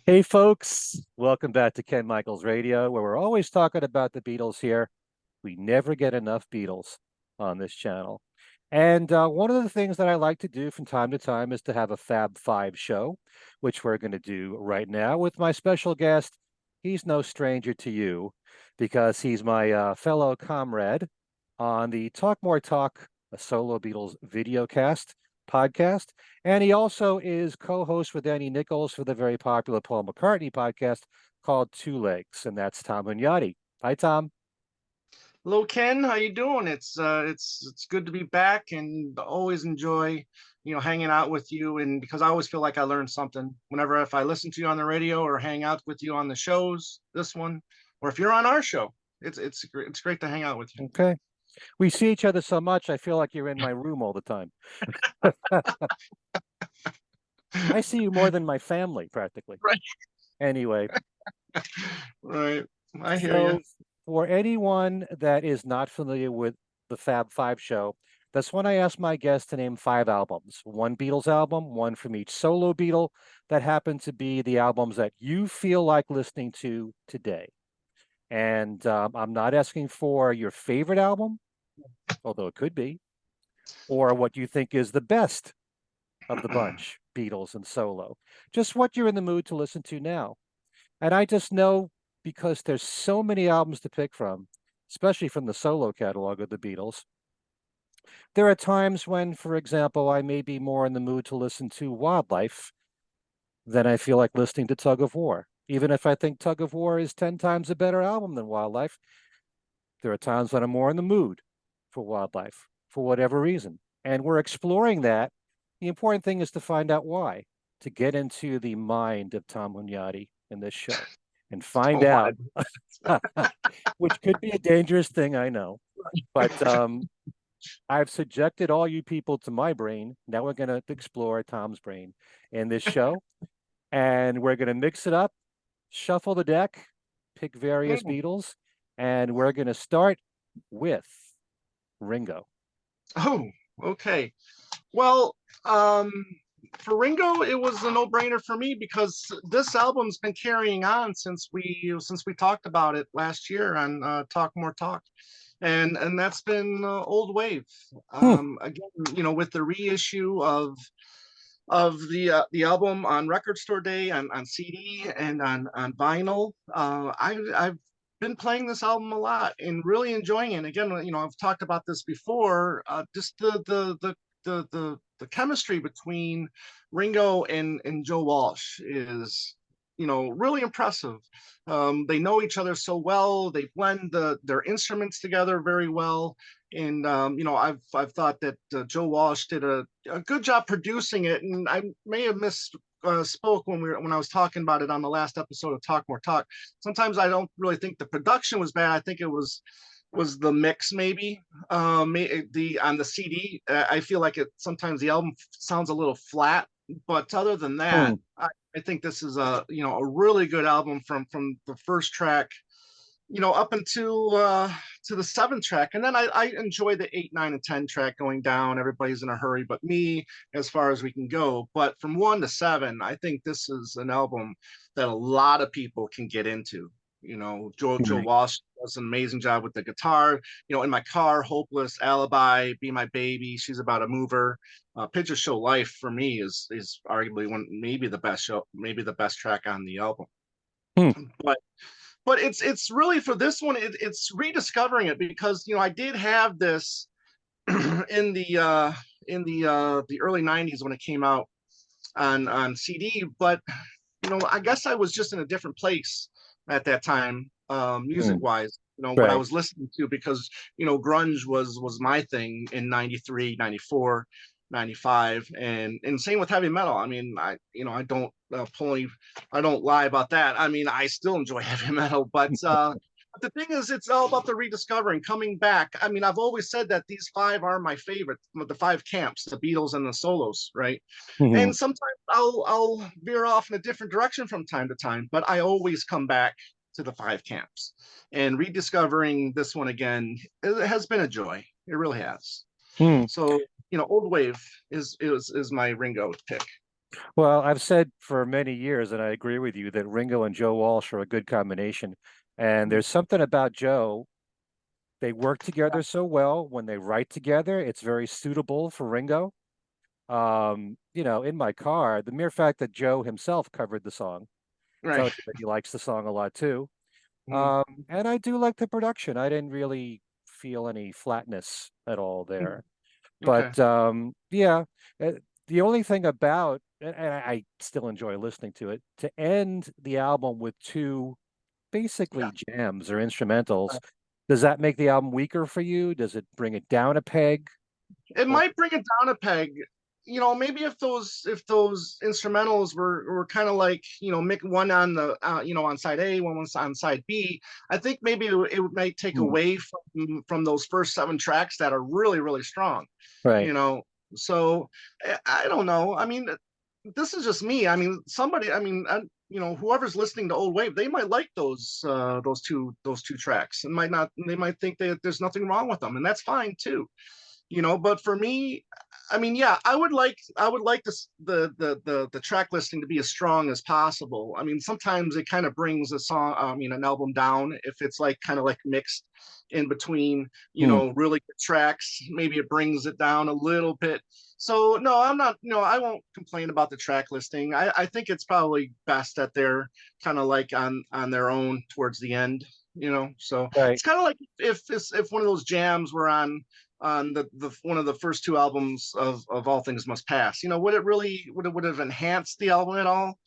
Hey, folks, welcome back to Ken Michaels Radio, where we're always talking about the Beatles here. We never get enough Beatles on this channel. And one of the things that I like to do from time to time is to have a Fab Five show, which we're going to do right now with my special guest. He's no stranger to you because he's my fellow comrade on the Talk More Talk, a Solo-Beatles Videocast podcast. And he also is co-host with Andy Nichols for the very popular Paul McCartney podcast called Two Legs, and that's Tom HUNYADY. Hi, Tom. Hello, Ken. How you doing? It's good to be back, and always enjoy, hanging out with you. And because I always feel like I learn something whenever if I listen to you on the radio or hang out with you on the shows, this one, or if you're on our show, it's great to hang out with you. Okay. We see each other so much, I feel like you're in my room all the time. I see you more than my family, practically. Right. Anyway. Right. I hear So you. for anyone that is not familiar with the Fab Five show, that's when I ask my guests to name 5 albums, one Beatles album, one from each solo Beatle, that happen to be the albums that you feel like listening to today. And I'm not asking for your favorite album, although it could be, or what you think is the best of the bunch, Beatles and solo. Just what you're in the mood to listen to now. And I just know because there's so many albums to pick from, especially from the solo catalog of the Beatles. There are times when, for example, I may be more in the mood to listen to Wildlife than I feel like listening to Tug of War. Even if I think Tug of War is 10 times a better album than Wildlife, there are times when I'm more in the mood for Wildlife for whatever reason. And we're exploring that. The important thing is to find out why, to get into the mind of Tom HUNYADY in this show and find Oh, out, which could be a dangerous thing, I know. But I've subjected all you people to my brain. Now we're going to explore Tom's brain in this show. And we're going to mix it up, shuffle the deck, pick various Beatles, and we're going to start with Ringo. Oh, okay. Well, for Ringo, it was a no-brainer for me because this album's been carrying on since we talked about it last year on Talk More Talk, and that's been Old Wave. Again, with the reissue of the album on Record Store Day on CD and on vinyl. I've been playing this album a lot and really enjoying it. Again, I've talked about this before. Just the chemistry between Ringo and Joe Walsh is really impressive. They know each other so well. They blend their instruments together very well. And I've thought that Joe Walsh did a good job producing it, and I may have spoke when I was talking about it on the last episode of Talk More Talk. Sometimes I don't really think the production was bad. I think it was the mix maybe the on the CD. I feel like sometimes the album sounds a little flat, but other than that, I think this is a really good album from the first track up until to the 7th track. And then I enjoy the 8, 9, and 10 track going down. Everybody's in a hurry but me, as far as we can go. But from 1 to 7, I think this is an album that a lot of people can get into. Joe Walsh does an amazing job with the guitar. In My Car, Hopeless, Alibi, Be My Baby, She's About a Mover. Picture Show Life for me is arguably maybe the best track on the album. But it's really, for this one, it's rediscovering it because I did have this in the early 90s when it came out on CD, but I guess I was just in a different place at that time, music wise, what I was listening to, because grunge was my thing in 93, 94, 95, and same with heavy metal. I mean, I don't I don't lie about that. I mean, I still enjoy heavy metal, but the thing is, it's all about the rediscovering, coming back. I mean, I've always said that these 5 are my favorite, the 5 camps, the Beatles and the solos, right? And sometimes I'll veer off in a different direction from time to time, but I always come back to the 5 camps. And rediscovering this one again, it has been a joy. It really has. So Old Wave is my Ringo pick. Well, I've said for many years, and I agree with you, that Ringo and Joe Walsh are a good combination. And there's something about Joe. They work together so well. When they write together, it's very suitable for Ringo. In my car, the mere fact that Joe himself covered the song Right. tells you that he likes the song a lot too. Mhm. And I do like the production. I didn't really feel any flatness at all Mhm. there. Okay. But yeah, uh, the only thing about, and I still enjoy listening to it, to end the album with two Yeah. basically jams or instrumentals, does that make the album weaker for you? Does it bring it down a peg? It Or might bring it down a peg. Maybe if those instrumentals were kind of like make one on the on side A, one was on side B. I think maybe it might take Hmm, away from those first seven tracks that are really really strong. right. You know, so I don't know. I mean, this is just me. I mean, somebody. I mean, whoever's listening to Old Wave, they might like those two tracks, and might not. They might think that there's nothing wrong with them, and that's fine too. But for me, I mean, yeah, I would like this the track listing to be as strong as possible. I mean, sometimes it kind of brings a song, an album down if it's like kind of like mixed in between, Hmm, really good tracks. Maybe it brings it down a little bit. So no, I'm not, I won't complain about the track listing. I think it's probably best that they're kind of like on their own towards the end. So right. it's kind of like if one of those jams were on the one of the first two albums of All Things Must Pass. Would it have enhanced the album at all?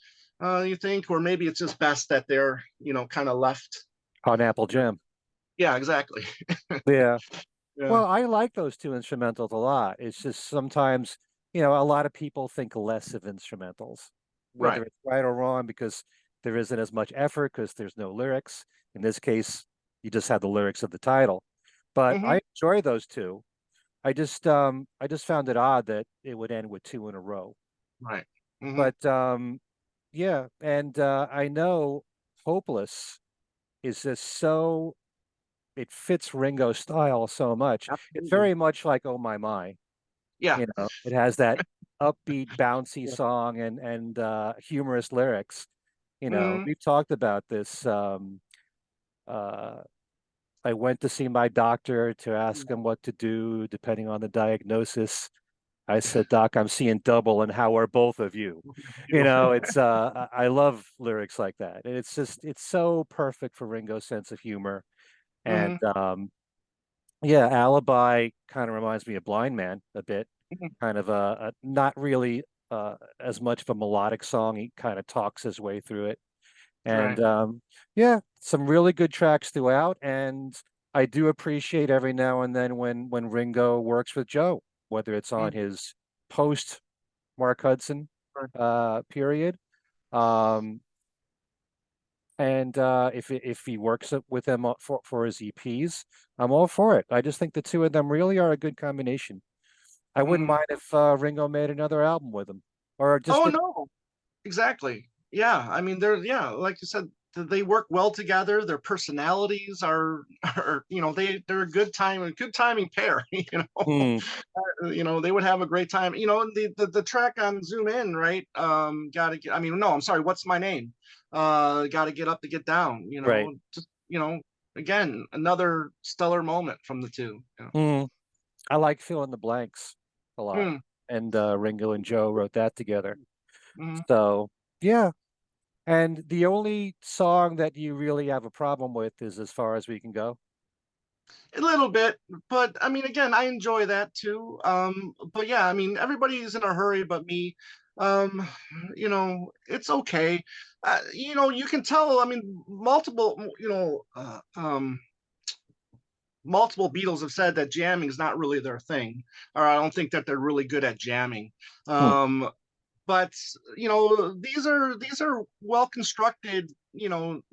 You think, or maybe it's just best that they're kind of left. On Apple Jam. Yeah, exactly. Yeah. Yeah, Well, I like those two instrumentals a lot. It's just sometimes, a lot of people think less of instrumentals, right. whether it's right or wrong, because there isn't as much effort because there's no lyrics. In this case, you just have the lyrics of the title. But Hmm. I enjoy those two. I just found it odd that it would end with two in a row. Right. Hmm. But yeah, and I know Hopeless is just so it fits Ringo's style so much. It's Absolutely. very much like Oh My. Yeah. It has that upbeat, bouncy Yeah. song and humorous lyrics. Hmm. We've talked about this. Uh, I went to see my doctor to ask him what to do depending on the diagnosis. I said, Doc, I'm seeing double, and how are both of you? It's I love lyrics like that. And it's so perfect for Ringo's sense of humor. And Hmm. yeah, Alibi kind of reminds me of Blind Man a bit, Hmm. kind of a not really as much of a melodic song. He kind of talks his way through it. And Right. yeah, some really good tracks throughout. And I do appreciate every now and then when Ringo works with Joe, whether it's on Mhm. his post Mark Hudson Right. period. Um, and if he works with them for his EPs, I'm all for it. I just think the two of them really are a good combination. I wouldn't Mhm. mind if Ringo made another album with him, or just Oh did. no. Exactly. Yeah. I mean, like you said, they work well together. Their personalities are, they're a good timing pair. Hmm, They would have a great time. And the track on Zoom In, right? Gotta get. I mean, no, I'm sorry. What's my name? Gotta get up to get down. right. Just again, another stellar moment from the two. Hmm. I like Fill in the Blanks a lot, Mm, and Ringo and Joe wrote that together. mhm. So yeah, and the only song that you really have a problem with is As Far as We Can Go. A little bit, but I mean, again, I enjoy that too. But yeah, I mean, everybody's in a hurry but me. Um, it's okay. You can tell. I mean, multiple Beatles have said that jamming is not really their thing, or I don't think that they're really good at jamming. Hmm, Um, but these are well constructed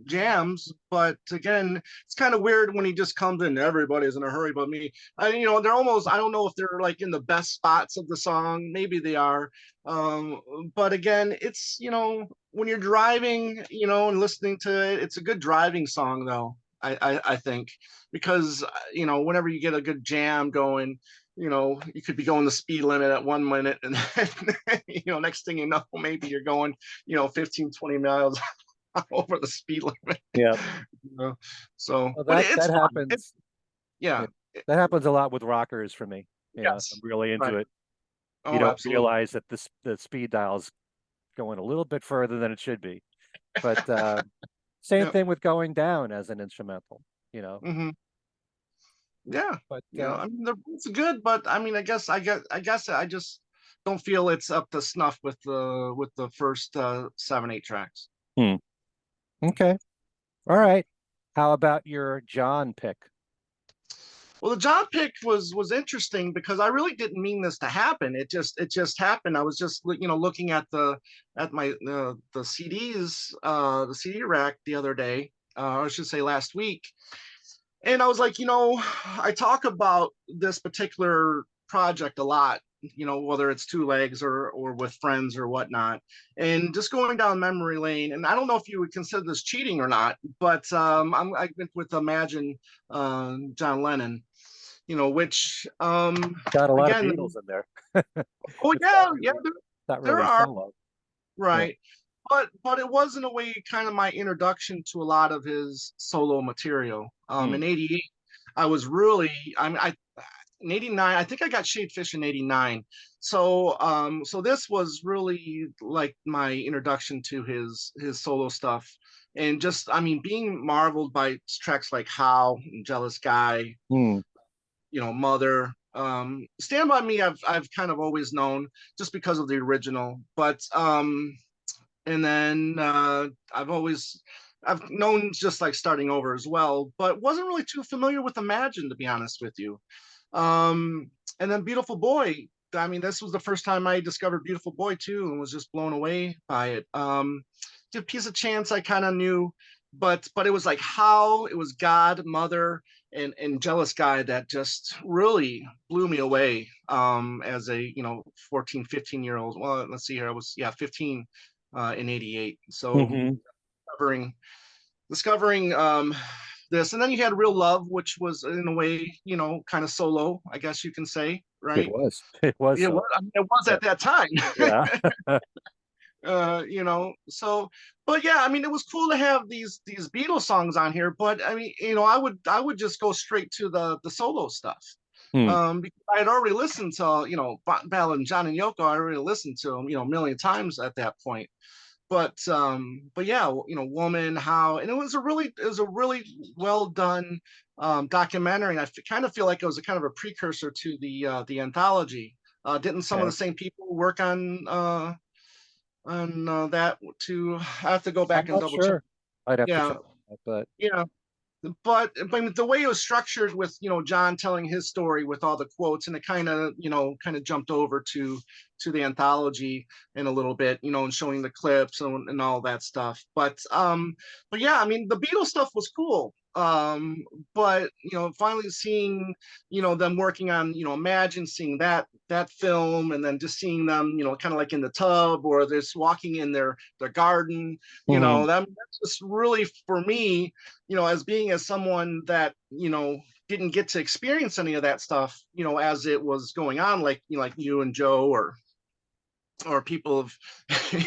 jams, but again it's kind of weird when he just comes in, everybody's in a hurry but me. They're almost, I don't know if they're like in the best spots of the song, maybe they are. But again, it's when you're driving and listening to it, it's a good driving song though. I think because whenever you get a good jam going, you could be going the speed limit at 1 minute, and then, next thing you know, maybe you're going, 15, 20 miles over the speed limit. Yeah. So, Well, but that it's that fun. happens. Yeah. That happens a lot with rockers for me. Yes. I'm really into Right. it. You Oh, don't absolutely. realize that the speed dial's going a little bit further than it should be. But same Yeah. thing with going down as an instrumental, you know. Hmm. Yeah. But I mean, it's good, but I mean, I guess I just don't feel it's up to snuff with the first 7, 8 tracks. hmm. Okay. All right. How about your John pick? Well, the John pick was interesting because I really didn't mean this to happen. It just happened. I was just looking at my the CDs, the CD rack the other day, or I should say last week, and I was like, I talk about this particular project a lot, whether it's two legs or with friends or whatnot, and just going down memory lane. And I don't know if you would consider this cheating or not, but I went with Imagine, John Lennon, which Got a lot of again, Beatles in there. oh It's yeah, yeah, not there really are, solo. Yeah. right. But it was in a way kind of my introduction to a lot of his solo material. Hmm. In '88, I was really, I mean, I in '89, I think I got Shade Fish in '89. So this was really like my introduction to his solo stuff. And just, I mean, being marveled by tracks like How and Jealous Guy, Hmm. Mother. Stand By Me, I've kind of always known just because of the original. But and then I've known just like Starting Over as well, but wasn't really too familiar with Imagine, to be honest with you. And then Beautiful Boy. I mean, this was the first time I discovered Beautiful Boy too, and was just blown away by it. Give Peace a Chance, I kind of knew, but it was like How, it was God, Mother, and Jealous Guy that just really blew me away, as a 14, 15-year old. Well, let's see here, I was, yeah, 15 in '88. So Hmm. discovering discovering this, and then you had Real Love, which was in a way, kind of solo, I guess you can say, It right? was. It was It was, solo. I mean, it was Yeah. at that time. Yeah. So, but yeah, I mean, it was cool to have these Beatles songs on here, but I mean, I would just go straight to the solo stuff. Hmm. Because I had already listened to, Ballad and John and Yoko. I already listened to them, a million times at that point. But yeah, Woman, How, and it was a really well done documentary. And kind of feel like it was a kind of a precursor to the anthology. Didn't some of Okay. the same people work on that too? I have to go I'm back and not double check. sure. I'd have to Yeah, check, but yeah. But the way it was structured with John telling his story with all the quotes, and it kind of jumped over to the anthology in a little bit, and showing the clips and all that stuff. But yeah, I mean, the Beatles stuff was cool. But finally seeing them working on Imagine, seeing that film, and then just seeing them kind of like in the tub, or just walking in their garden, Mhm. that's just really, for me, as someone that didn't get to experience any of that stuff as it was going on, like like you and Joe, or people of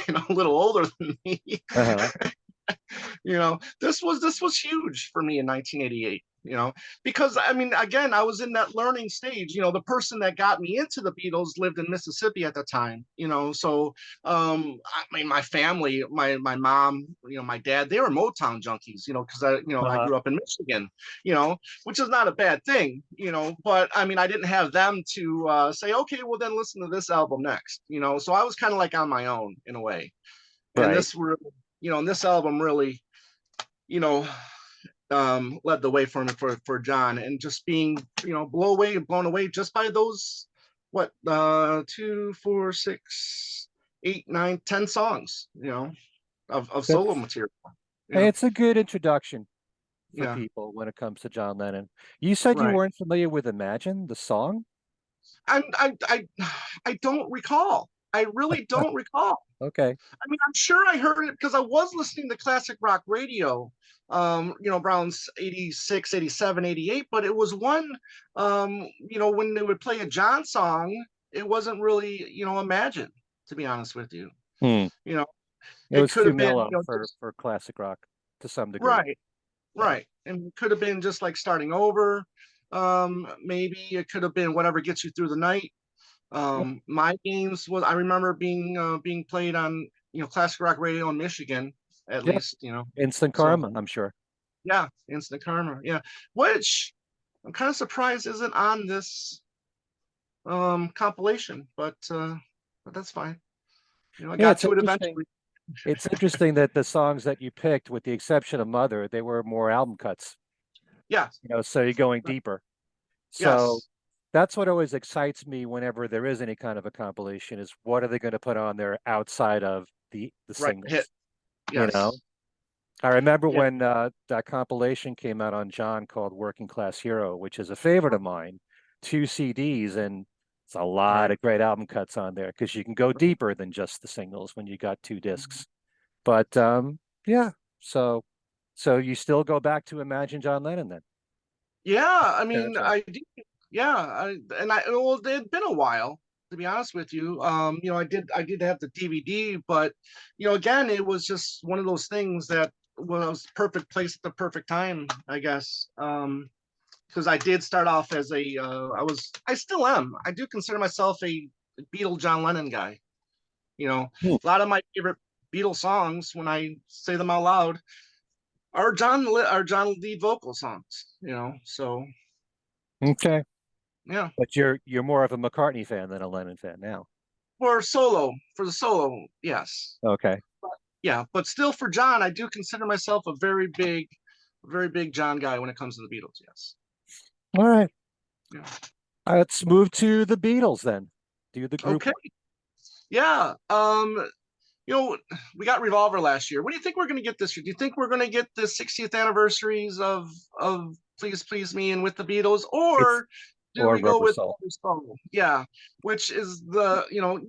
a little older than me. Uh-huh. This was huge for me in 1988, because I mean, again, I was in that learning stage. The person that got me into the Beatles lived in Mississippi at the time, so I mean, my family, my mom, my dad, they were Motown junkies, because I Uh-huh. grew up in Michigan, you know which is not a bad thing, but I mean, I didn't have them to say, okay, well, then listen to this album next, so I was kind of like on my own in a way. And Right. this really, and this album really, you know, led the way for me, for John, and just being, blown away just by those, what, 2, 4, 6, 8, 9, 10 songs, of solo That's material. Yeah, It's a good introduction for yeah, people when it comes to John Lennon. You said you right. weren't familiar with Imagine, the song? I don't recall. I really don't recall. Okay. I mean, I'm sure I heard it because I was listening to classic rock radio, around 86, 87, 88, but it was one, when they would play a John song, it wasn't really, Imagine, to be honest with you. Hmm. You know, It it was could too have been, mellow for classic rock to some degree. right, Yeah. right. And it could have been just like starting over. Maybe it could have been whatever gets you through the night. My games was I remember being played on classic rock radio in Michigan at Yeah. least Instant so Karma, I'm sure. yeah, Instant Karma, yeah, which I'm kind of surprised isn't on this compilation, but that's fine. I Yeah, got it's to it interesting. eventually. It's interesting that the songs that you picked, with the exception of Mother, they were more album cuts, Yes, so you're going deeper. So yes, that's what always excites me whenever there is any kind of a compilation is what are they going to put on there outside of the right, hit, singles, you know? yes, I remember yeah, when that compilation came out on John called Working Class Hero, which is a favorite of mine, 2 CDs, and it's a lot right. of great album cuts on there because you can go deeper than just the singles when you got 2 discs. But yeah, so you still go back to Imagine John Lennon then? Yeah, I mean, Soundtrack. I did, yeah, well, it had been a while, to be honest with you. I did have the DVD, but again, it was just one of those things that was perfect place at the perfect time, I guess. Because I did start off as I still am. I do consider myself a Beatle John Lennon guy. Hmm. A lot of my favorite Beatles songs, when I say them out loud, are John lead vocal songs. So Okay. yeah. But you're more of a McCartney fan than a Lennon fan now. For the solo, yes. Okay. Yeah, but still for John, I do consider myself a very big John guy when it comes to the Beatles. Yes. All right. Yeah. Let's move to the Beatles then. Do the group Okay. one. Yeah. We got Revolver last year. What do you think we're going to get this year? Do you think we're going to get the 60th anniversaries of Please Please Me and With the Beatles, It's or do or we go Rubber with Soul. Rubber Soul? Yeah, which is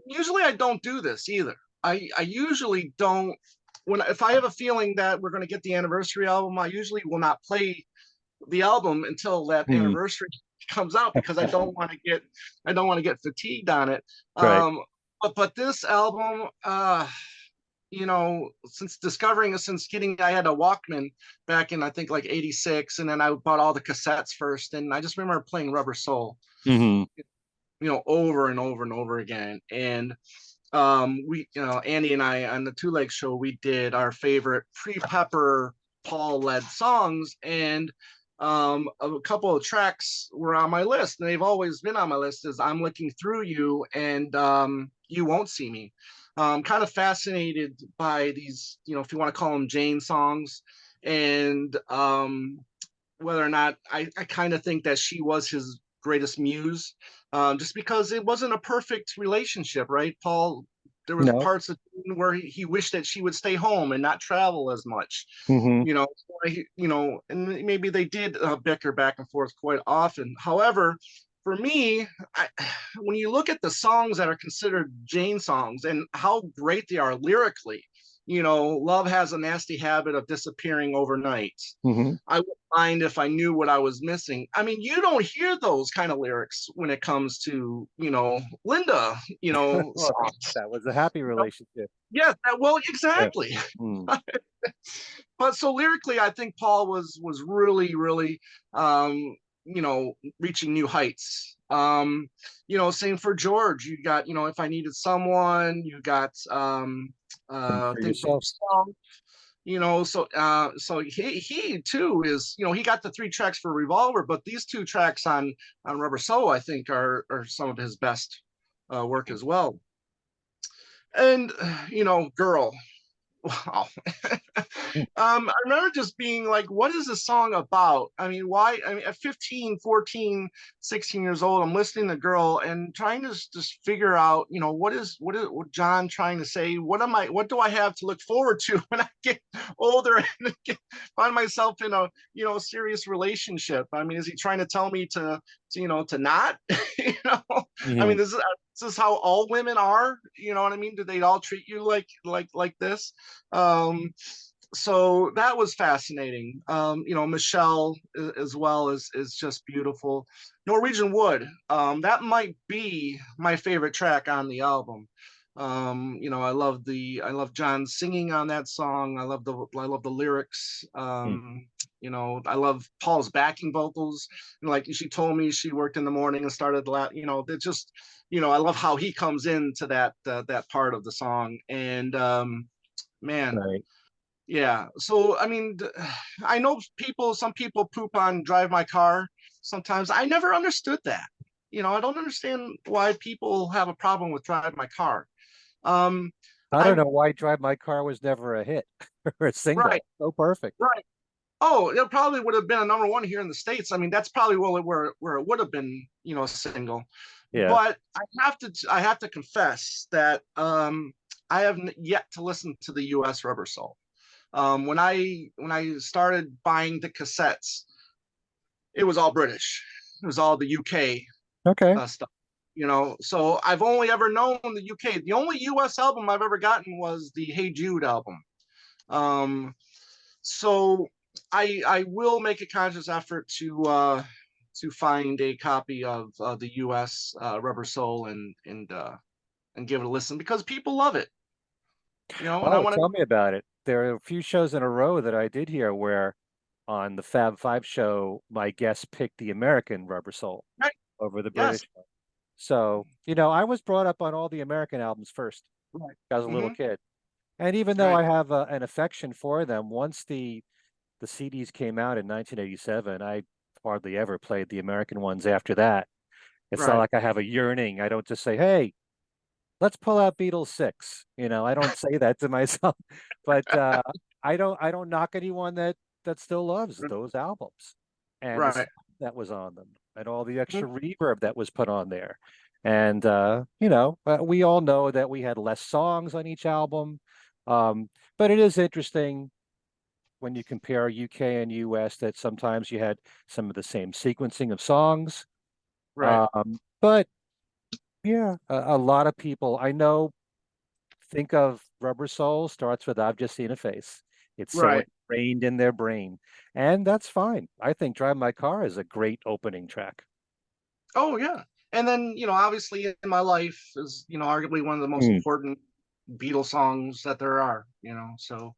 usually I don't do this either. I usually don't if I have a feeling that we're going to get the anniversary album, I usually will not play the album until that Hmm. anniversary comes out because I don't want to get fatigued on it. Right. But this album, since getting, I had a Walkman back in, I think, like 86, and then I bought all the cassettes first, and I just remember playing Rubber Soul, Hmm. over and over and over again. And Andy and I on the Two Leg Show, we did our favorite pre-Pepper Paul led songs, and a couple of tracks were on my list, and they've always been on my list, is I'm Looking Through You and You Won't See Me. Kind of fascinated by these, if you want to call them Jane songs, and whether or not I kind of think that she was his greatest muse, just because it wasn't a perfect relationship, right, Paul? There was No. parts of where he wished that she would stay home and not travel as much, Hmm. and maybe they did bicker back and forth quite often. However, for me, when you look at the songs that are considered Jane songs and how great they are lyrically, Love Has a Nasty Habit of Disappearing Overnight. Hmm. I wouldn't mind if I knew what I was missing. I mean, you don't hear those kind of lyrics when it comes to, Linda, Well, songs. that was a happy relationship. Yeah, well, Yeah. exactly. Hmm. But so lyrically, I think Paul was really, really, reaching new heights. Same for George. You got, If I Needed Someone. You got Think for Think for yourself. Yourself. So he too is, he got the 3 tracks for Revolver, but these 2 tracks on Rubber Soul, I think, are some of his best work as well. And Girl. Wow. I remember just being like, what is this song about? I mean, why? I mean, at 15, 14, 16 years old, I'm listening to Girl and trying to just figure out, what John trying to say? What do I have to look forward to when I get older and find myself in a, serious relationship? I mean, is he trying to tell me to not, I Hmm. mean, this is how all women are? You know what I mean? Do they all treat you like this? So that was fascinating. Michelle as well is just beautiful. Norwegian Wood, that might be my favorite track on the album. I love John singing on that song. I love the lyrics. Hmm. I love Paul's backing vocals. And like she told me, she worked in the morning and started they just, I love how he comes into that part of the song. And man, Right. yeah. So I mean, I know some people poop on Drive My Car sometimes. I never understood that. I don't understand why people have a problem with Drive My Car. Um, I don't I know why Drive My Car was never a hit or a Right, single. So perfect. right. Oh, it probably would have been a number one here in the States. I mean, that's probably where it would have been, a single. Yeah. But I have to confess that I haven't yet to listen to the U.S. Rubber Soul. When I started buying the cassettes, it was all British. It was all the UK Okay. stuff. So I've only ever known the UK. The only US album I've ever gotten was the Hey Jude album. So I will make a conscious effort to find a copy of the US Rubber Soul and give it a listen because people love it. And I Oh, want to. tell me about it. There are a few shows in a row that I did here where on the Fab Five show, my guest picked the American Rubber Soul Right. over the Yes. British one. So, I was brought up on all the American albums first Right. as a little Mm-hmm. kid. And even though Right. I have an affection for them, once the CDs came out in 1987, I hardly ever played the American ones after that. It's not Right. like I have a yearning. I don't just say, "Hey, let's pull out Beatles 6." I don't say that to myself, but I don't knock anyone that still loves those albums and the Right. stuff that was on them and all the Mhm. extra reverb that was put on there. And we all know that we had less songs on each album. Um, but it is interesting when you compare UK and US that sometimes you had some of the same sequencing of songs. Right. But yeah, a lot of people I know think of Rubber Soul starts with I've just seen a face. It's so Right. ingrained in their brain. And that's fine. I think Drive My Car is a great opening track. Oh yeah. And then, obviously in my life is, arguably one of the most Mm. important Beatles songs that there are, so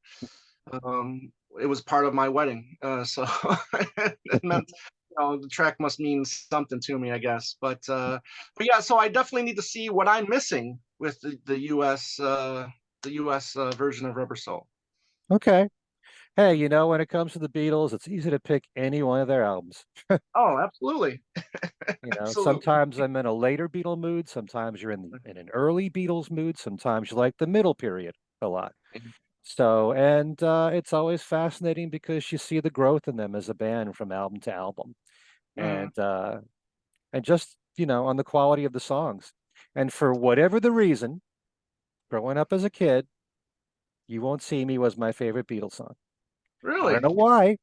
um it was part of my wedding. So it meant, the track must mean something to me, I guess. But yeah, so I definitely need to see what I'm missing with the US version of Rubber Soul. Okay. Hey, when it comes to the Beatles, it's easy to pick any one of their albums. Oh, absolutely. Absolutely. Sometimes I'm in a later Beatle mood, sometimes you're in an early Beatles mood, sometimes you like the middle period a lot. So, and it's always fascinating because you see the growth in them as a band from album to album, Mhm. and just on the quality of the songs. And for whatever the reason, growing up as a kid, "You Won't See Me" was my favorite Beatles song. I don't Really? know why.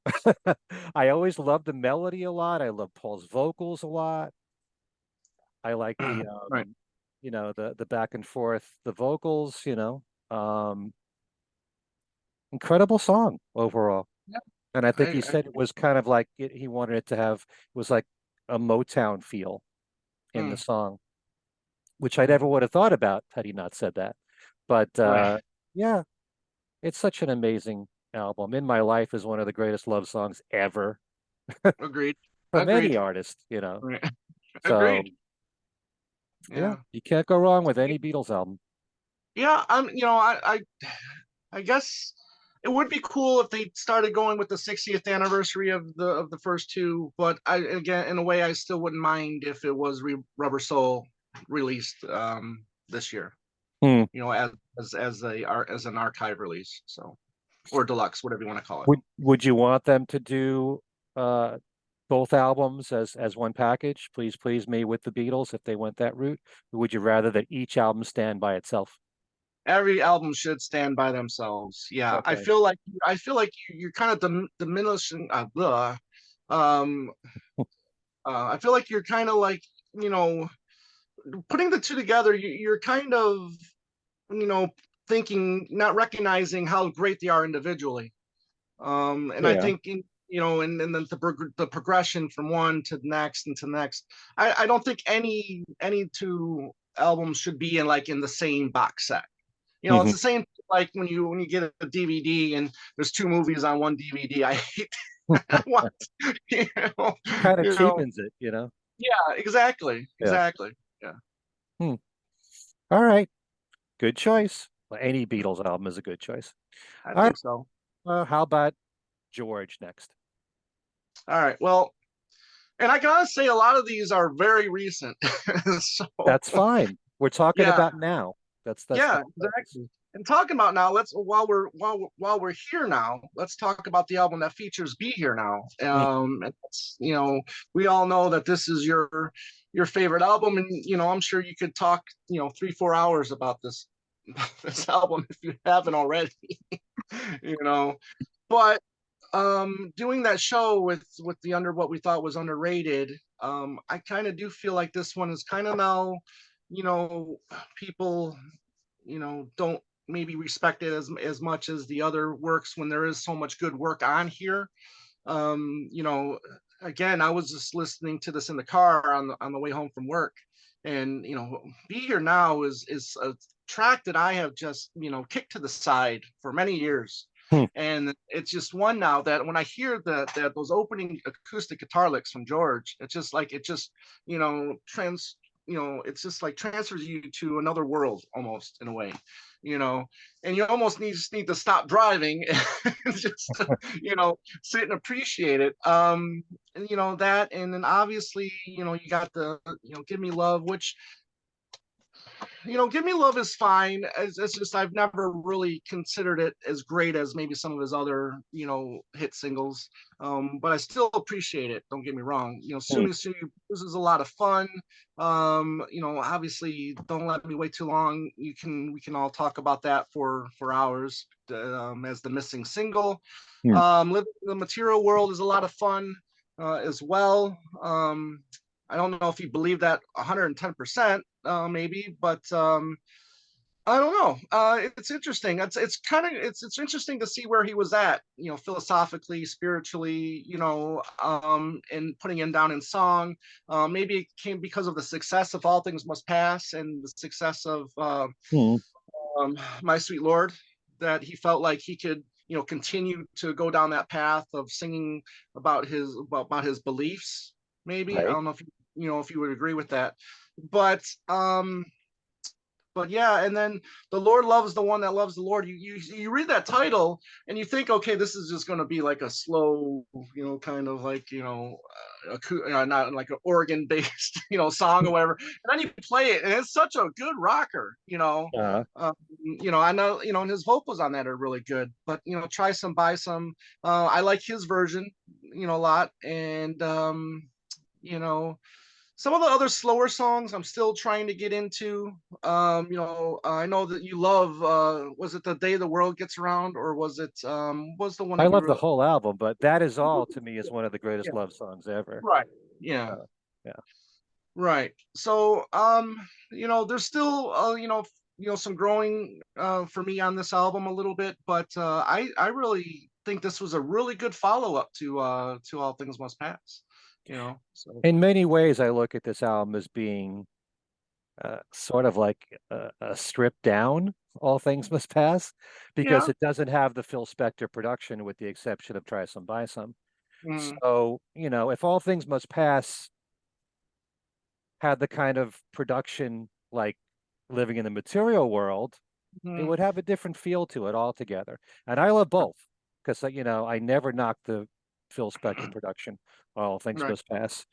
I always loved the melody a lot. I love Paul's vocals a lot. I like Right. the back and forth, the vocals. Um, Incredible song overall. Yeah. And I think he I said it was kind of like he wanted it to have, it was like a Motown feel in the mm, song, which I never mm, would have thought about had he not said that. But right. yeah, it's such an amazing album. In My Life is one of the greatest love songs ever Agreed. from Agreed. any artist. Right. So Agreed. yeah, Yeah. you can't go wrong with any Beatles album. Yeah. I guess it would be cool if they started going with the 60th anniversary of the first two. But again, in a way, I still wouldn't mind if it was Rubber Soul released this year. Hmm. As an archive release. So, or deluxe, whatever you want to call it. Would you want them to do uh both albums as one package? Please, please me with the Beatles if they went that route? Or would you rather that each album stand by itself? Every album should stand by themselves. Yeah, I Okay. feel like you're kind of diminishing. Um, I feel like you're kind of like you know putting the two together, you're kind of, you know, thinking, not recognizing how great they are individually. And I Yeah. think, and then the progression from one to the next and to the next. I don't think any two albums should be in the same box set. It's Hmm. the same like when you get a DVD and there's two movies on one DVD. I hate what you know, Kind of you know. cheapens it, you know? Yeah, exactly, Yeah. exactly. Yeah, Hmm. All right. Good choice. Well, any Beatles album is a good choice. I All right. think so. How about George next? All right. Well, and I gotta say, a lot of these are very recent. So That's fine. We're talking yeah, about now. That's the yeah, whole purpose. exactly. And talking about now, let's while we're here now, let's talk about the album that features "Be Here Now." Mm. And we all know that this is your favorite album, and I'm sure you could talk 3-4 hours about this album if you haven't already. you know, but doing that show with the under what we thought was underrated, I kind of do feel like this one is kind of now, you know people don't maybe respect it as much as the other works when there is so much good work on here. um you know Again, I was just listening to this in the car on the way home from work, and "Be Here Now" is a track that I have just kicked to the side for many years. Hmm. And it's just one now that when I hear that those opening acoustic guitar licks from George, it's just like it just trans it's just like transfers you to another world almost, in a way. you know and you almost need to stop driving and just sit and appreciate it. And that, and then obviously you got the "Give Me Love," which "Give Me Love" is fine. It's just I've never really considered it as great as maybe some of his other hit singles. But I still appreciate it, don't get me wrong. Hmm. Soon You Blues" is a lot of fun. Obviously, "Don't Let Me Wait Too Long," we can all talk about that for hours, as the missing single. Hmm. "Living in the Material World" is a lot of fun, as well. I don't know if you believe that 110%, maybe, but I don't know. It's interesting. It's interesting to see where he was at, philosophically, spiritually, and putting him down in song. Maybe it came because of the success of "All Things Must Pass" and the success of Hmm. "My Sweet Lord," that he felt like he could continue to go down that path of singing about his beliefs. Maybe, I Right. don't know if you would agree with that. but um but yeah, and then "The Lord Loves the One That Loves the Lord." You read that title and you think, okay, this is just going to be like a slow, kind of like, not like an organ based song or whatever. And then you play it and it's such a good rocker. Uh, I know, and his vocals on that are really good. But "Try Some, Buy Some," I like his version a lot. And you know some of the other slower songs I'm still trying to get into. I know that you love, was it "The Day the World Gets Around," or was the one I that you love the were? whole album, but That Is All to me is one of the greatest Yeah, love songs ever. right. Yeah, Uh, yeah. right. So, there's still, some growing for me on this album a little bit, but I really think this was a really good follow up to "All Things Must Pass." So In many ways, I look at this album as being sort of like a stripped down "All Things Must Pass" because yeah. it doesn't have the Phil Spector production with the exception of "Try Some, Buy Some." Mm, So, if "All Things Must Pass" had the kind of production like "Living in the Material World," it mm, would have a different feel to it altogether. And I love both because, I never knocked the Phil Spector production, "All Things right, Must Pass."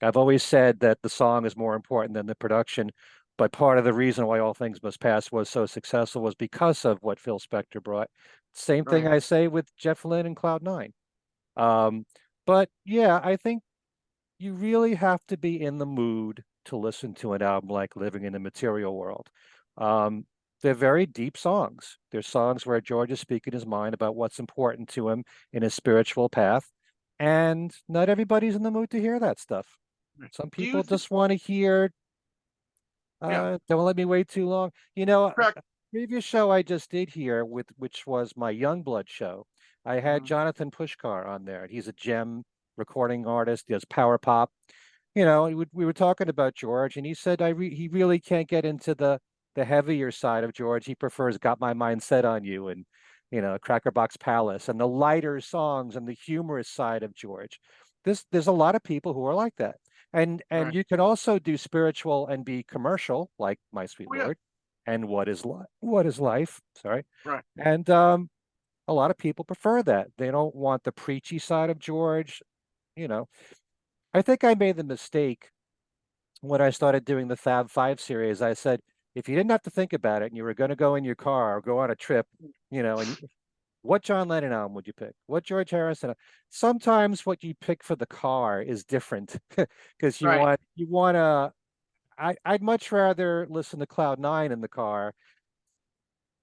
I've always said that the song is more important than the production, but part of the reason why "All Things Must Pass" was so successful was because of what Phil Spector brought. Same thing right. I say with Jeff Lynne and Cloud Nine. Um, but yeah, I think you really have to be in the mood to listen to an album like "Living in the Material World." Um, they're very deep songs. They're songs where George is speaking his mind about what's important to him in his spiritual path. And not everybody's in the mood to hear that stuff. Right. Some Do you people think? just want to hear Yeah. Don't let me wait too long. You know, Correct. previous show I just did here with which was my Youngblood show. I had Mhm. Jonathan Pushkar on there. He's a gem recording artist. He does power pop. You know, we were talking about George, and he said he really can't get into the heavier side of George. He prefers "Got My Mind Set on You" and Crackerbox Palace and the lighter songs and the humorous side of George. There's a lot of people who are like that, and Right. you can also do spiritual and be commercial, like My Sweet Oh, yeah. Lord, and What is Life? Sorry, Right. and a lot of people prefer that. They don't want the preachy side of George. You know, I think I made the mistake when I started doing the Fab Five series. I said, if you didn't have to think about it and you were going to go in your car or go on a trip, what John Lennon album would you pick? What George Harrison? Sometimes what you pick for the car is different because Right. you want to. I'd much rather listen to Cloud Nine in the car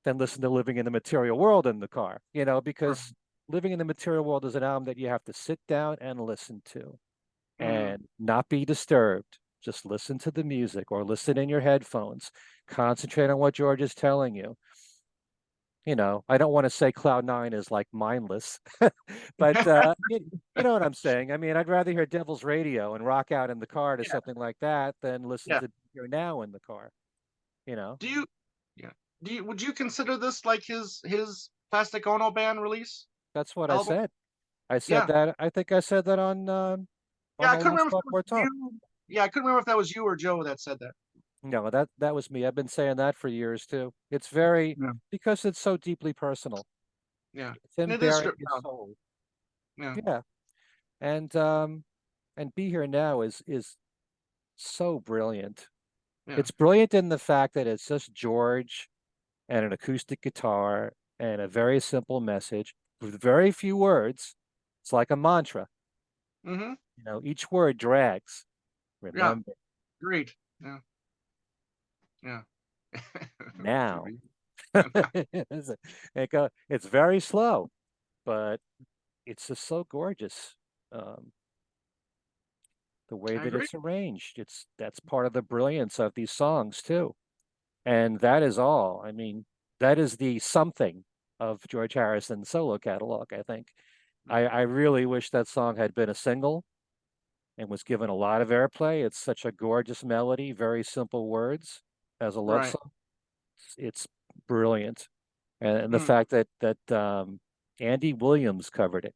than listen to Living in the Material World in the car, Right. because Living in the Material World is an album that you have to sit down and listen to Hmm. and not be disturbed. Just listen to the music or listen in your headphones. Concentrate on what George is telling you. I don't want to say Cloud Nine is like mindless, but you know what I'm saying. I mean, I'd rather hear Devil's Radio and rock out in the car to Yeah. something like that than listen Yeah. to Here Now in the car. You know, Do you? Yeah. Would you consider this like his Plastic Ono Band release that's what I album? said. I said Yeah. that. I think I said that Yeah. on I the couldn't Let's remember if Talk it was More Talk. you. Yeah. I couldn't remember if that was you or Joe that said that. No, that was me. I've been saying that for years too. It's very Yeah. because it's so deeply personal. Yeah. It's him And it is bearing stripped his down. soul. Yeah. Yeah. And Be Here Now is so brilliant. Yeah. It's brilliant in the fact that it's just George and an acoustic guitar and a very simple message with very few words. It's like a mantra. Mm-hmm. Each word drags. Yeah. Remember Agreed. Yeah. Yeah. now. It's very slow, but it's just so gorgeous. Um, the way I that agree. it's arranged. That's part of the brilliance of these songs too. And that is all. I mean, that is the something of George Harrison's solo catalog, I think. I really wish that song had been a single and was given a lot of airplay. It's such a gorgeous melody, very simple words as a love Right. song. It's brilliant. And the Mm. fact that Andy Williams covered it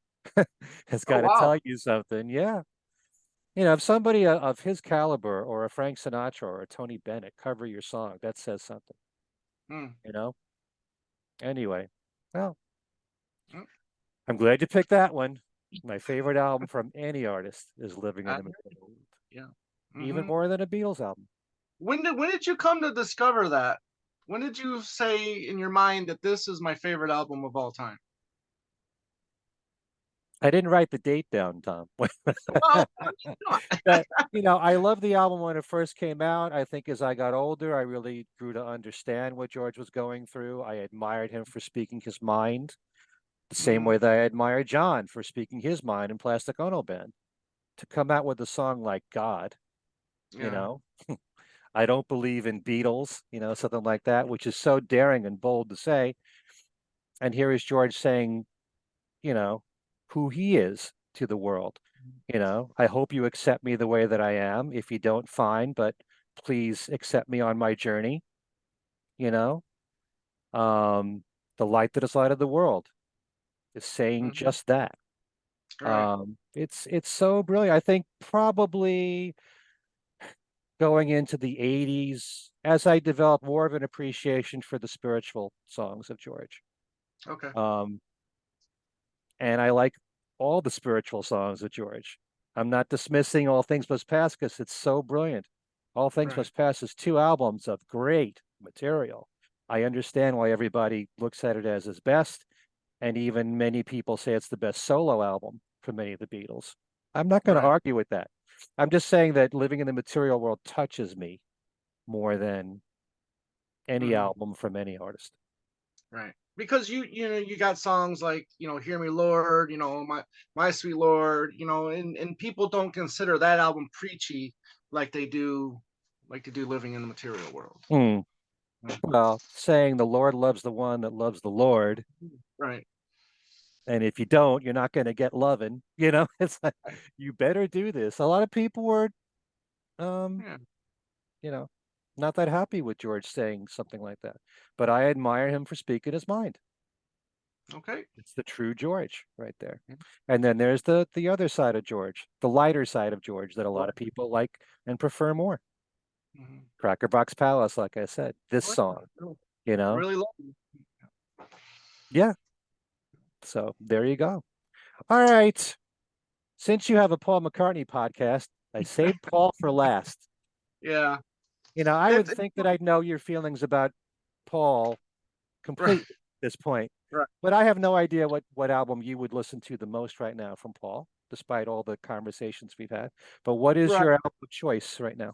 has Oh got to wow. tell you something. Yeah. If somebody of his caliber or a Frank Sinatra or a Tony Bennett cover your song, that says something, Mm. you know? Anyway, well, Mm. I'm glad you picked that one. My favorite album from any artist is Living in I the agree. Material World, Yeah. even Hmm. more than a Beatles album. When did you come to discover that? When did you say in your mind that this is my favorite album of all time? I didn't write the date down, Tom. Well, I mean, come on. I love the album when it first came out. I think as I got older, I really grew to understand what George was going through. I admired him for speaking his mind, the same Mhm. way that I admire John for speaking his mind in Plastic Ono Band. To come out with a song like God, you Yeah. know, I don't believe in Beatles, something like that, which is so daring and bold to say. And here is George saying, you know, who he is to the world. I hope you accept me the way that I am. If you don't, fine, but please accept me on my journey, you know. Um, the light that is light of the world is saying Mhm. just that. Right. It's so brilliant. I think probably going into the 80s, as I developed more of an appreciation for the spiritual songs of George. Okay. Um, and I like all the spiritual songs of George. I'm not dismissing All Things Must Pass because it's so brilliant. All Things Right. Must Pass is two albums of great material. I understand why everybody looks at it as his best, and even many people say it's the best solo album for many of the Beatles. I'm not going to Right. argue with that. I'm just saying that Living in the Material World touches me more than any Mhm. album from any artist. Right. Because you got songs like, Hear Me Lord, My Sweet Lord, and people don't consider that album preachy like they do like to do living in the material world. Hmm. Well, saying the Lord loves the one that loves the Lord, Right. and if you don't, you're not going to get loving. It's like you better do this. A lot of people were, um, Yeah. you know, not that happy with George saying something like that. But I admire him for speaking his mind. Okay. It's the true George right there. And then there's the other side of George, the lighter side of George that a lot of people like and prefer more. Mm-hmm. Cracker Box Palace, like I said, this song, you know? Really love it. Yeah. So there you go. All right. Since you have a Paul McCartnney podcast, I saved Paul for last. Yeah. I would It, think that I'd know your feelings about Paul right. completely at this point, Right. but I have no idea what album you would listen to the most right now from Paul, despite all the conversations we've had. But what is Right. your album of choice right now?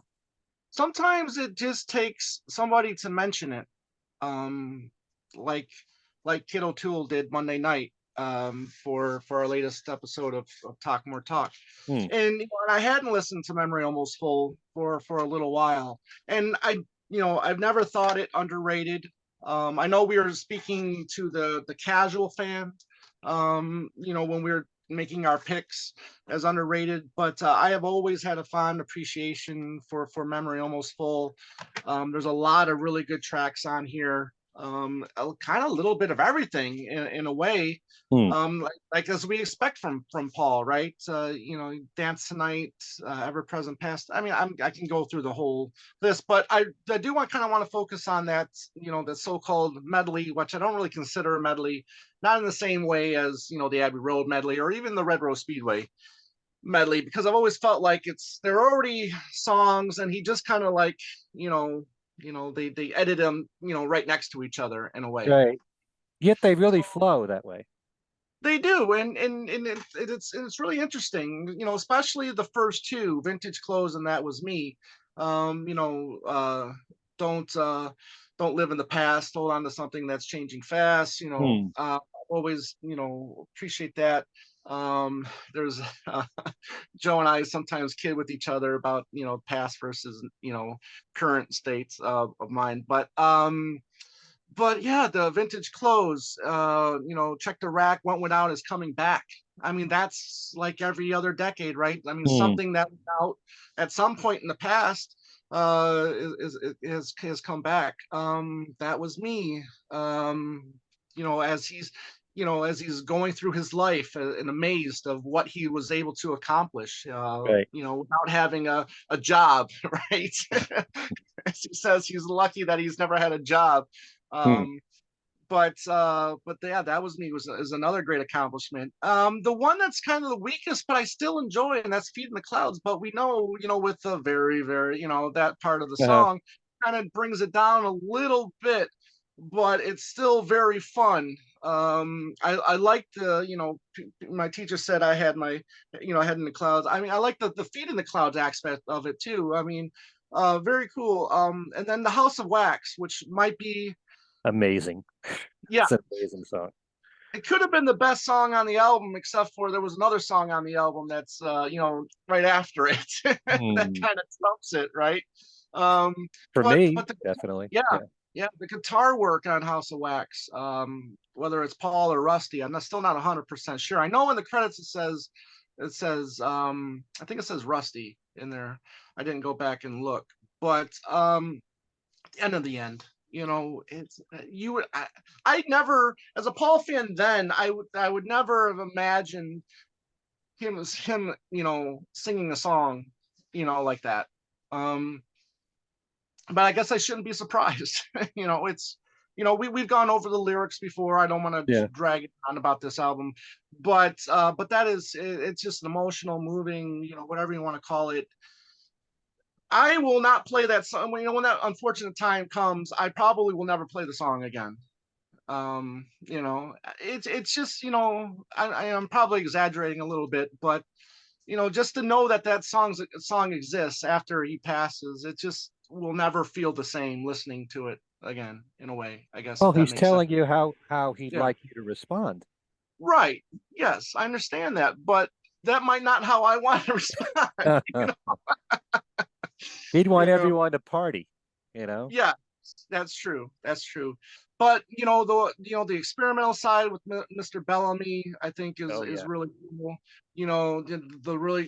Sometimes it just takes somebody to mention it. Um, like Kid O'Toole did Monday night for our latest episode of Talk More Talk. Hmm. And, and I hadn't listened to Memory Almost Full for a little while. And I've never thought it underrated. I know we were speaking to the casual fan, when we were making our picks as underrated, but I have always had a fond appreciation for Memory Almost Full. There's a lot of really good tracks on here. Kind of a little bit of everything in a way, Hmm. like as we expect from Paul, right? Dance Tonight, Ever Present Past. I mean, I can go through the whole list, but I do want to focus on that, the so-called medley, which I don't really consider a medley, not in the same way as the Abbey Road medley or even the Red Rose Speedway medley, because I've always felt like they're already songs, and he just kind of like they edit them right next to each other in a way. Right. Yet they really flow that way. They do, and it's really interesting, especially the first two, Vintage Clothes and That Was Me. Um, you know, uh, don't don't live in the past. Hold on to something that's changing fast. Hmm. Always appreciate that. There's Joe and I sometimes kid with each other about past versus current states of mind, but yeah, the Vintage Clothes, Check the Rack, Went Without is coming back. I mean, that's like every other decade, right? I mean, Hmm. something that was out at some point in the past has come back. That Was Me. As he's going through his life and amazed of what he was able to accomplish, Right. without having a job, right? As he says, he's lucky that he's never had a job. Hmm. Um, but yeah, That Was Me is another great accomplishment. The one that's kind of the weakest, but I still enjoy, and that's Feet in the Clouds. But we know, with the very, very, that part of the Uh-huh. song kind of brings it down a little bit, but it's still very fun. I like my teacher said I had my, head in the clouds. I mean, I like the Feet in the Clouds aspect of it too. I mean, very cool. And then the House of Wax, which might be, Amazing. yeah, It's an amazing song. it could have been the best song on the album, except for there was another song on the album that's right after it that Hmm. kind of trumps it, right? Um, For but me, but the definitely. yeah, Yeah. yeah, the guitar work on House of Wax, whether it's Paul or Rusty, I'm still not 100% sure. I know in the credits I think it says Rusty in there. I didn't go back and look, but end of the end, it's you would I never, as a Paul fan then, I would never have imagined him singing a song like that. um but I guess I shouldn't be surprised. It's we've gone over the lyrics before. I don't want to Yeah. drag it on about this album, but that it's just an emotional, moving, whatever you want to call it. I will not play that song. When that unfortunate time comes, I probably will never play the song again. It's just, I am probably exaggerating a little bit, but just to know that song exists after he passes, it just will never feel the same listening to it again, in a way, I guess, Well, if that he's makes sense. telling you how he'd Yeah. like you to respond. Right. Yes, I understand that, but that might not how I want to respond. He'd want You know, everyone to party, you know? yeah, that's true. That's true. But the experimental side with Mr. Bellamy, I think Oh is yeah. really cool. The really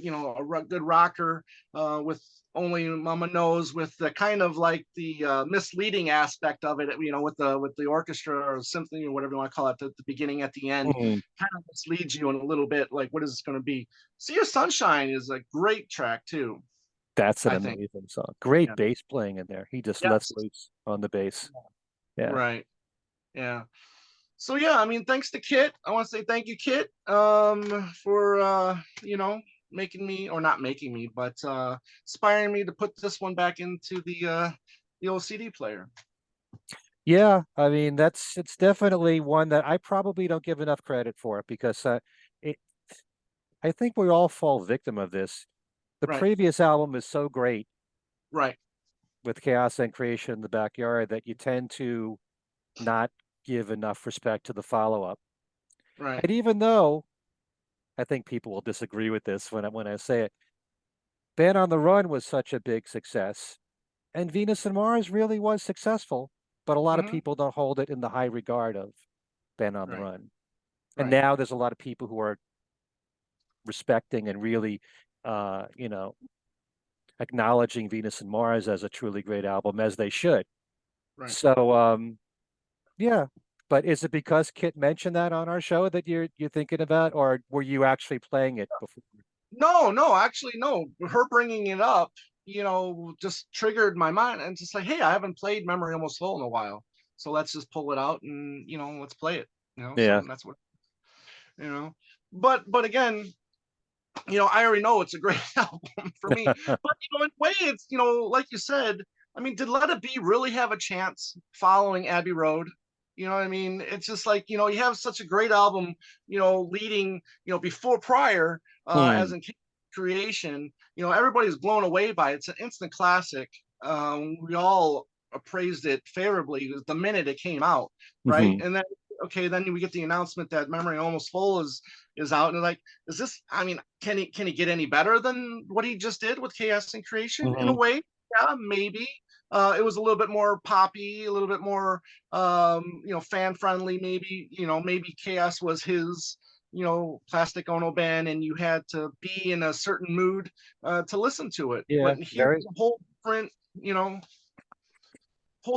good rocker with only Mama Knows, with the kind of like the misleading aspect of it. With the orchestra or symphony or whatever you want to call it, at the beginning, at the end, Mhm. kind of misleads you in a little bit. Like, what is this going to be? "See Your Sunshine" is a great track too. That's an I think. amazing song. Great Yeah. bass playing in there. He just lets Yes. loose on the bass. Yeah. Right. Yeah. So yeah, I mean, thanks to Kit. I want to say thank you, Kit, for making me, or not making me, but inspiring me to put this one back into the old CD player. Yeah, I mean it's definitely one that I probably don't give enough credit for because it I think we all fall victim of this. The Right. previous album is so great Right. with Chaos and Creation in the Backyard that you tend to not give enough respect to the follow-up. Right. And even though I think people will disagree with this when I say it, Band on the Run was such a big success, and Venus and Mars really was successful, but a lot of Hmm. people don't hold it in the high regard of Band on the Right. Run. And Right. now there's a lot of people who are respecting and really, you know, acknowledging Venus and Mars as a truly great album, as they should. Right. So, yeah. But is it because Kit mentioned that on our show that you're thinking about, or were you actually playing it before? No, no, actually, no. Her bringing it up, just triggered my mind, and just like, hey, I haven't played Memory Almost Full in a while, so let's just pull it out and let's play it. Yeah. So that's what you know. But again, I already know it's a great album for me. But in a way, it's like you said. I mean, did Let It Be really have a chance following Abbey Road? You know what I mean? It's just like you have such a great album, leading, before prior, as Hmm. in Creation. Everybody's blown away by it. It's an instant classic. We all appraised it favorably the minute it came out, right? Hmm. And then okay, then we get the announcement that Memory Almost Full is out, and like, is this? I mean, can he get any better than what he just did with Chaos and Creation? In a Hmm. way, yeah, maybe. It was a little bit more poppy, a little bit more, fan friendly. Maybe Chaos was his, Plastic Ono band, and you had to be in a certain mood to listen to it. Yeah. But here's Very. a whole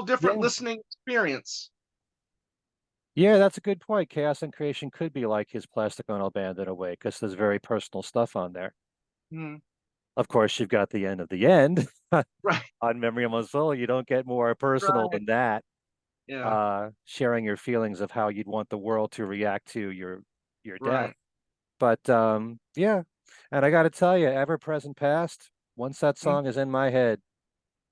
different Yeah. listening experience. Yeah, that's a good point. Chaos and Creation could be like his Plastic Ono band in a way, because there's very personal stuff on there. Mm, Of course, you've got the end of the end right, on Memory of My Soul. You don't get more personal right, than that. yeah, Sharing your feelings of how you'd want the world to react to your death. right. But yeah, and I got to tell you, Ever Present Past, once that Mm, song is in my head,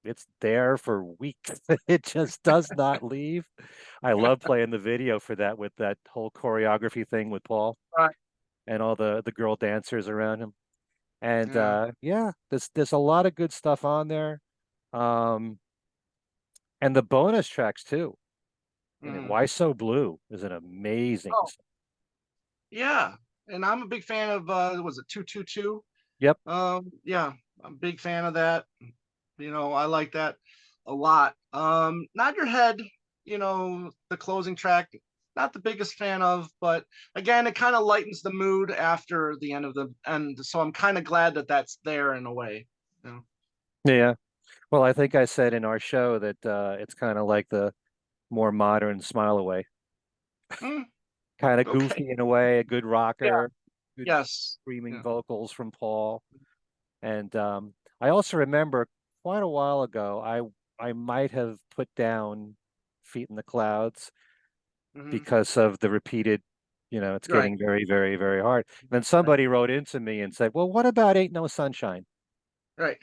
it's there for weeks. It just does not leave. I love playing the video for that with that whole choreography thing with Paul right, and all the girl dancers around him. And yeah. yeah, there's a lot of good stuff on there. Um, and the bonus tracks too. I mean, Mhm. Why So Blue is an amazing Oh, song. yeah, and I'm a big fan of, was it 222? Yep. Yeah, I'm a big fan of that. I like that a lot. Nod Your Head, the closing track, not the biggest fan of, but again, it kind of lightens the mood after the end of the end. So I'm kind of glad that that's there in a way. You know? Yeah. Well, I think I said in our show that it's kind of like the more modern Smile Away, Mm, kind of okay. goofy in a way, a good Yeah. rocker, good Yes. screaming Yeah. vocals from Paul. And I also remember quite a while ago, I might have put down Feet in the Clouds Hmm. because of the repeated, it's Right. getting very, very, very hard. And then somebody wrote into me and said, well, what about Ain't No Sunshine? Right.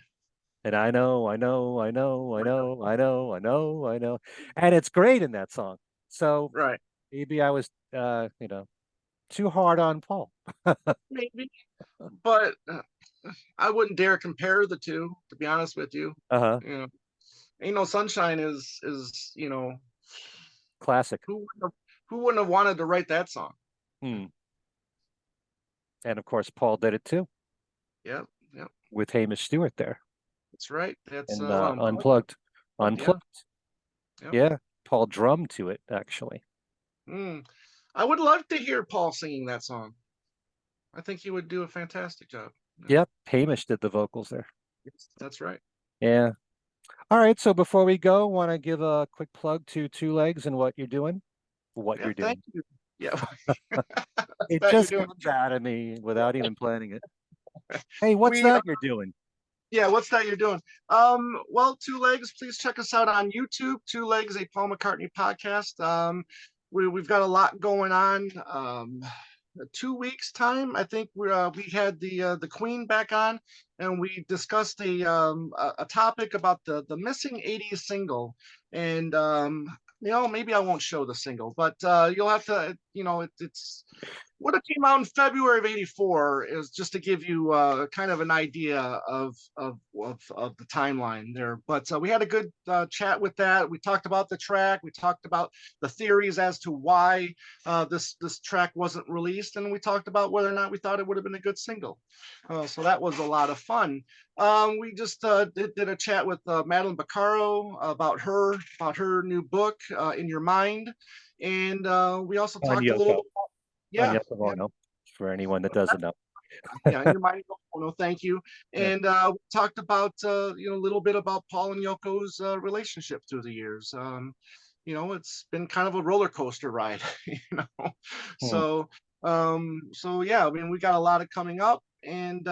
And I know, I know, I know, I know, I know, I know, I know. And it's great in that song. So Right. maybe I was, too hard on Paul. Maybe, but I wouldn't dare compare the two, to be honest with you. Uh-huh. You know, Ain't No Sunshine is Classic. who wouldn't have wanted to write that song? Hmm. And of course, Paul did it too Yep, yep, with Hamish Stewart there. That's right. That's and Unplugged. Unplugged. Yeah. Yeah, Paul drummed to it actually. I would love to hear Paul singing that song. I think he would do a fantastic job. Yep, Hamish did the vocals there. Yes, that's right. Yeah. All right. So before we go, want to give a quick plug to Two Legs and what you're doing. What Yeah, you're thank doing. you. Yeah, It that you're just doing. comes out of me without even planning it. Hey, what's We that you're doing? Yeah, what's that you're doing? Well, Two Legs, please check us out on YouTube. Two Legs, a Paul McCartney podcast. We've got a lot going on. 2 weeks time, I think we had the Queen back on, and we discussed a topic about the missing '80s single, and maybe I won't show the single, but you'll have to, it's what it came out in February of '84 is just to give you kind of an idea of the timeline there. But we had a good chat with that. We talked about the track. We talked about the theories as to why this track wasn't released, and we talked about whether or not we thought it would have been a good single. So that was a lot of fun. We just did a chat with Madeline Baccaro about her new book, In Your Mind, and we also On talked a little Yoko. bit. On Yeah, Yoko Ono, for anyone that doesn't know. yeah, in your mind. Oh, no, thank you. Yeah. And we talked about a little bit about Paul and Yoko's relationship through the years. It's been kind of a roller coaster ride, Hmm. So yeah, I mean, we got a lot of coming up, and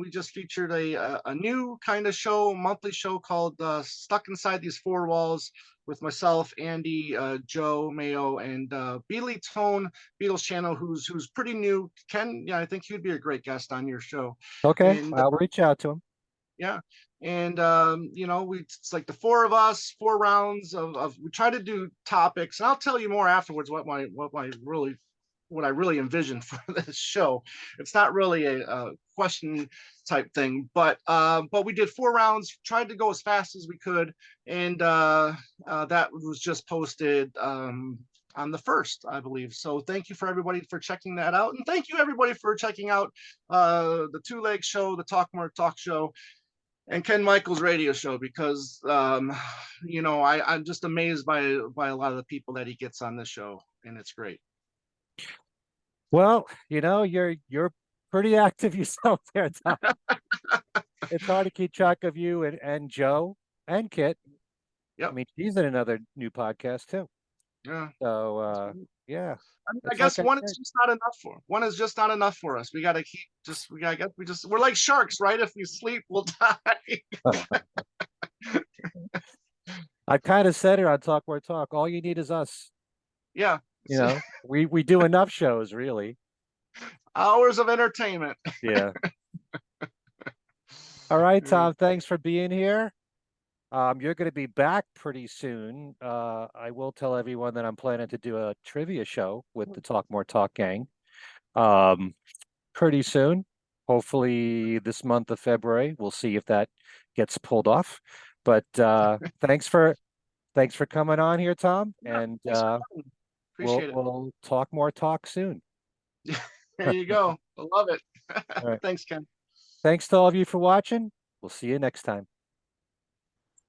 we just featured a new kind of show, monthly show called Stuck Inside These Four Walls, with myself, Andy, Joe Mayo, and Beatley Tone, Beatles channel, who's pretty new. Ken, yeah, I think he'd be a great guest on your show. Okay, And I'll reach out to him. yeah, and it's like the four of us, 4 rounds of we try to do topics, and I'll tell you more afterwards what I really envisioned for this show. It's not really a question type thing, but we did 4 rounds, tried to go as fast as we could, and that was just posted on the 1st, I believe. So thank you for everybody for checking that out, and thank you everybody for checking out the Two Leg Show, the Talk More Talk Show, and Ken Michaels radio show, because I'm just amazed by a lot of the people that he gets on this show, and it's great. Well, you're pretty active yourself there, Tom. It's hard to keep track of you and Joe and Kit. Yep. I mean, she's in another new podcast too. Yeah. So yeah. I guess one is just not enough for us. We gotta we're like sharks, right? If we sleep, we'll die. I kind of said it on Talk More Talk. All you need is us. Yeah. We do enough shows, really. Hours of entertainment. Yeah. All right, Tom. Thanks for being here. You're going to be back pretty soon. I will tell everyone that I'm planning to do a trivia show with the Talk More Talk gang. Pretty soon, hopefully this month of February. We'll see if that gets pulled off. But thanks for coming on here, Tom. And appreciate it. We'll talk more talk soon. There you go. I love it. All right. Thanks, Ken. Thanks to all of you for watching. We'll see you next time.